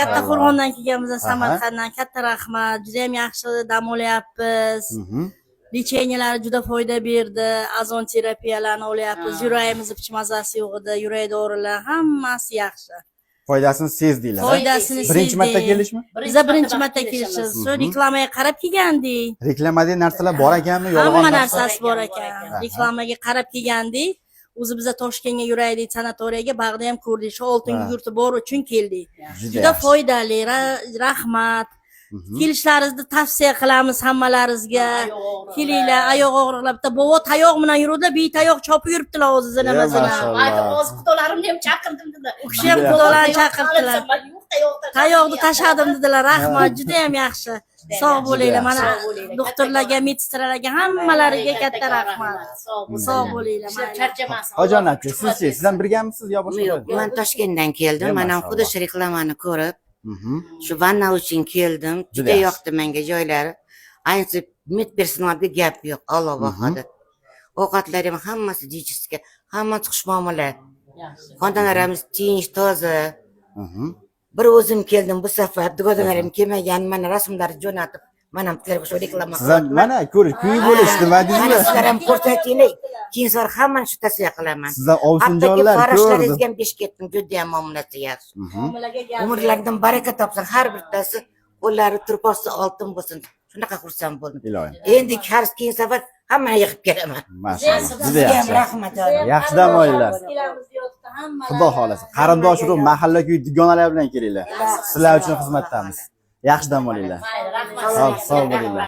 Katta Qo'rg'ondan kelganmiz, Samarqanddan. Katta rahmat. Juda ham yaxshi dam olyapmiz. Lecheniyalar juda foyda berdi. Azon terapiyalarini olyapmiz. Yuragimizni picha mazasi yo'q edi. Yurak dorilar hammasi yaxshi. Foydasini sezdinglar. Foydasini Birinchi marta kelishmi? Biz birinchi marta kelishimiz. Shu reklamaga qarab kelgandik. Reklamadagi narsalar bor ekanmi, yolg'on Hamma narsa? narsasi bor ekan. Reklamaga qarab kelgandik. O'zi biza Toshkentga yuraylik, sanatoriyaga bag'da ham ko'rdik. Shu oltin yurti bor uchun keldik. Juda foydali, rahmat. Kelishlaringizni tavsiya qilamiz hammalaringizga. Kelinglar, oyoq og'riqlar bitta bovo tayoq bilan yuruvdilar, betayoq chopib yuribdilar o'zini nimasidan. Hozir xudolarimni ham chaqirdim dedi. U kishi ham xudolarni chaqirdilar. Tayoqni tashadim dedilar. Rahmat, juda ham yaxshi. Sog' bo'linglar. Mana doktorlarga, medsestralarga hammalariga katta rahmat. Sog' bo'linglar. Charchamasin. Hojon aka, siz-chi, sizdan birgamisiz yo boshqa? Yo'q, men Toshkentdan keldim. Mana xuddi shu reklamani ko'rib, shu vanna uchun keldim. Juda yoqdi menga joylari. Ayniqsa medpersonalga gap yo'q, Alloh bahodir. Ovqatlar ham hammasi dietический, hammasi xushmuomala. Xonadonlarimiz tinch, toza. Bir o'zim keldim bu safar, dugonalarim kelmagan, mana rasmlarni jo'natib, mana sizlarga shu reklama Sizlar mana ko'rish, kuyib bo'lish nimadingizmi? Mana sizlar ham ko'rsatinglar. Keyin sonra hammani shu tavsiya qilaman. Sizlar ovsinjonlar ko'rdim. Ham besh ketdim, juda ham muomalasi yaxshi. Umrlaridan baraka topsin, har bittasi qo'llari turposi oltin bo'lsin. Shunaqa xursand bo'ldim. Iloyim. Endi keyin safar hammani yig'ib kelaman. Maşallah. Juda yaxshi. Rahmat. Yaxshi dam olinglar. Xudo xolasa. Qarindosh urug' mahalla kuy dugonalar bilan kelinglar. Sizlar uchun xizmatdamiz. Yaxshi dam olinglar. Sog' bo'linglar.